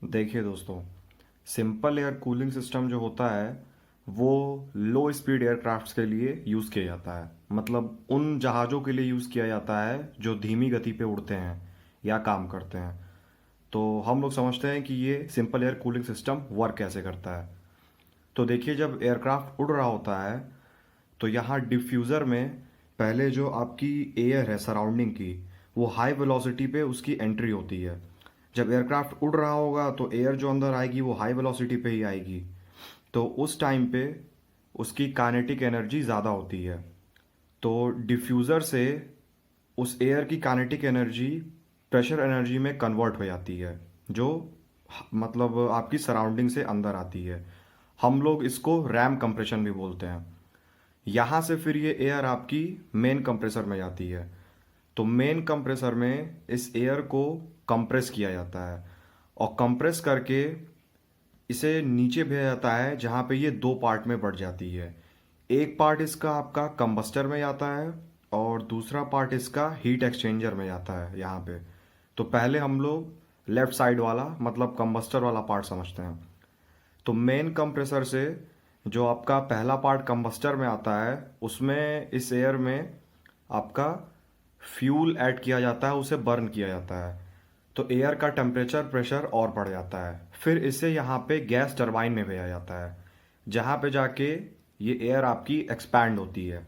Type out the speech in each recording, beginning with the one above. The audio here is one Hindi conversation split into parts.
देखिए दोस्तों, सिंपल एयर कूलिंग सिस्टम जो होता है वो लो स्पीड एयरक्राफ्ट्स के लिए यूज़ किया जाता है। मतलब उन जहाज़ों के लिए यूज़ किया जाता है जो धीमी गति पे उड़ते हैं या काम करते हैं। तो हम लोग समझते हैं कि ये simple air cooling system work कैसे करता है। तो देखिए, जब एयरक्राफ्ट उड़ रहा होता है तो यहाँ डिफ्यूज़र में पहले जो आपकी एयर है सराउंडिंग की, वो हाई वेलोसिटी पे उसकी एंट्री होती है। जब एयरक्राफ्ट उड़ रहा होगा तो एयर जो अंदर आएगी वो हाई वेलोसिटी पे ही आएगी। तो उस टाइम पे उसकी काइनेटिक एनर्जी ज़्यादा होती है। तो डिफ्यूज़र से उस एयर की काइनेटिक एनर्जी प्रेशर एनर्जी में कन्वर्ट हो जाती है, जो मतलब आपकी सराउंडिंग से अंदर आती है। हम लोग इसको रैम कंप्रेशन भी बोलते हैं। यहाँ से फिर ये एयर आपकी मेन कंप्रेसर में जाती है। तो मेन कंप्रेसर में इस एयर को कंप्रेस किया जाता है और कंप्रेस करके इसे नीचे भेजा जाता है, जहाँ पे ये दो पार्ट में बढ़ जाती है। एक पार्ट इसका आपका कंबस्टर में जाता है और दूसरा पार्ट इसका हीट एक्सचेंजर में जाता है यहाँ पे। तो पहले हम लोग लेफ्ट साइड वाला मतलब कंबस्टर वाला पार्ट समझते हैं। तो मेन कंप्रेसर से जो आपका पहला पार्ट कंबस्टर में आता है, उसमें इस एयर में आपका फ्यूल ऐड किया जाता है, उसे बर्न किया जाता है। तो एयर का टेम्परेचर प्रेशर और बढ़ जाता है। फिर इसे यहाँ पे गैस टरबाइन में भेजा जाता है, जहाँ पे जाके ये एयर आपकी एक्सपैंड होती है।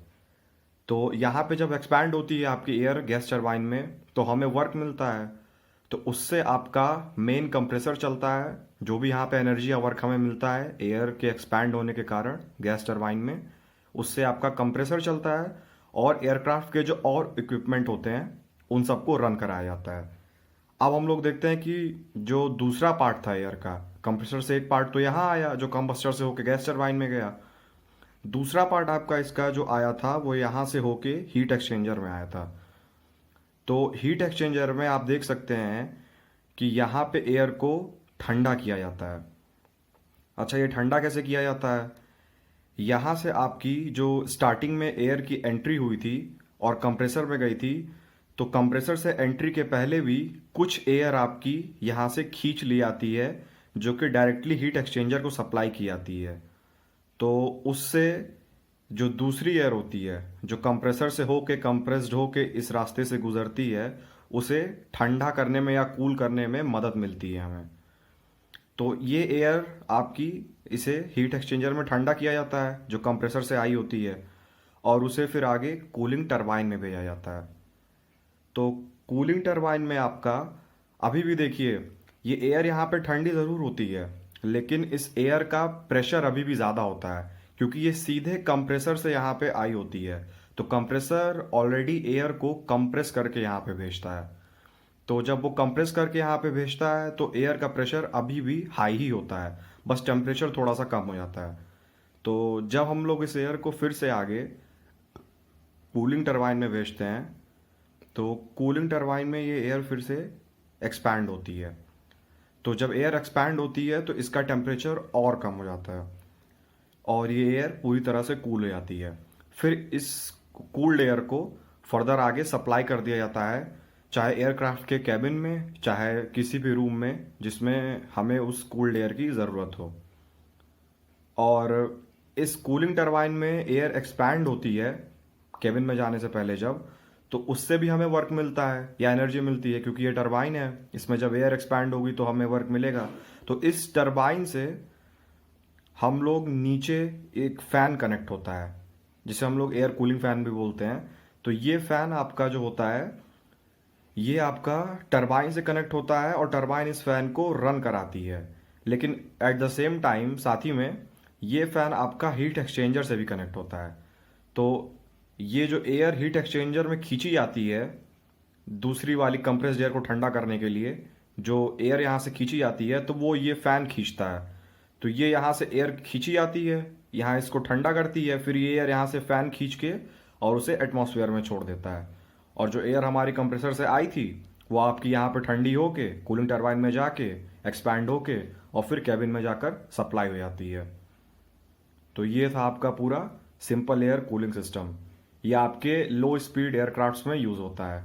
तो यहाँ पे जब एक्सपैंड होती है आपकी एयर गैस टरबाइन में, तो हमें वर्क मिलता है। तो उससे आपका मेन कंप्रेसर चलता है। जो भी यहाँ पे एनर्जी या वर्क हमें मिलता है एयर के एक्सपैंड होने के कारण गैस टरबाइन में, उससे आपका कंप्रेसर चलता है और एयरक्राफ्ट के जो और इक्विपमेंट होते हैं उन सबको रन कराया जाता है। अब हम लोग देखते हैं कि जो दूसरा पार्ट था एयर का, कंप्रेसर से एक पार्ट तो यहाँ आया जो कंबस्टर से होके गैस टरबाइन में गया। दूसरा पार्ट आपका इसका जो आया था वो यहाँ से होके हीट एक्सचेंजर में आया था। तो हीट एक्सचेंजर में आप देख सकते हैं कि यहाँ पे एयर को ठंडा किया जाता है। अच्छा, ये ठंडा कैसे किया जाता है? यहाँ से आपकी जो स्टार्टिंग में एयर की एंट्री हुई थी और कंप्रेसर में गई थी, तो कंप्रेसर से एंट्री के पहले भी कुछ एयर आपकी यहाँ से खींच ली आती है, जो कि डायरेक्टली हीट एक्सचेंजर को सप्लाई की जाती है। तो उससे जो दूसरी एयर होती है जो कंप्रेसर से होके कंप्रेस्ड होके इस रास्ते से गुजरती है, उसे ठंडा करने में या कूल करने में मदद मिलती है हमें। तो ये एयर आपकी इसे हीट एक्सचेंजर में ठंडा किया जाता है जो कंप्रेसर से आई होती है, और उसे फिर आगे कूलिंग टरबाइन में भेजा जाता है। तो कूलिंग टरबाइन में आपका अभी भी देखिए, ये एयर यहाँ पे ठंडी ज़रूर होती है, लेकिन इस एयर का प्रेशर अभी भी ज़्यादा होता है क्योंकि ये सीधे कंप्रेसर से यहाँ पे आई होती है। तो कंप्रेसर ऑलरेडी एयर को कंप्रेस करके यहाँ पे भेजता है। तो जब वो कंप्रेस करके यहाँ पे भेजता है तो एयर का प्रेशर अभी भी हाई ही होता है, बस टेम्परेचर थोड़ा सा कम हो जाता है। तो जब हम लोग इस एयर को फिर से आगे कूलिंग टरबाइन में भेजते हैं, तो कूलिंग टरबाइन में ये एयर फिर से एक्सपैंड होती है। तो जब एयर एक्सपैंड होती है तो इसका टेम्परेचर और कम हो जाता है और ये एयर पूरी तरह से कूल हो जाती है। फिर इस कूल्ड एयर को फर्दर आगे सप्लाई कर दिया जाता है, चाहे एयरक्राफ्ट के कैबिन में चाहे किसी भी रूम में जिसमें हमें उस कूल्ड एयर की ज़रूरत हो। और इस कूलिंग टरबाइन में एयर एक्सपैंड होती है केबिन में जाने से पहले जब, तो उससे भी हमें वर्क मिलता है या एनर्जी मिलती है, क्योंकि ये टरबाइन है, इसमें जब एयर एक्सपैंड होगी तो हमें वर्क मिलेगा। तो इस टरबाइन से हम लोग नीचे एक फ़ैन कनेक्ट होता है जिसे हम लोग एयर कूलिंग फ़ैन भी बोलते हैं। तो ये फ़ैन आपका जो होता है ये आपका टरबाइन से कनेक्ट होता है और टरबाइन इस फ़ैन को रन कराती है। लेकिन एट द सेम टाइम साथ ही में ये फ़ैन आपका हीट एक्सचेंजर से भी कनेक्ट होता है। तो ये जो एयर हीट एक्सचेंजर में खींची जाती है दूसरी वाली कंप्रेस्ड एयर को ठंडा करने के लिए, जो एयर यहाँ से खींची जाती है तो वो ये फ़ैन खींचता है। तो ये यहाँ से एयर खींची जाती है, यहाँ इसको ठंडा करती है, फिर ये एयर यहाँ से फ़ैन खींच के और उसे एटमॉस्फेयर में छोड़ देता है। और जो एयर हमारी कंप्रेसर से आई थी वो आपकी यहाँ पे ठंडी होके कूलिंग टरबाइन में जाके एक्सपैंड होके और फिर कैबिन में जाकर सप्लाई हो जाती है। तो ये था आपका पूरा सिंपल एयर कूलिंग सिस्टम। ये आपके लो स्पीड एयरक्राफ्ट्स में यूज़ होता है।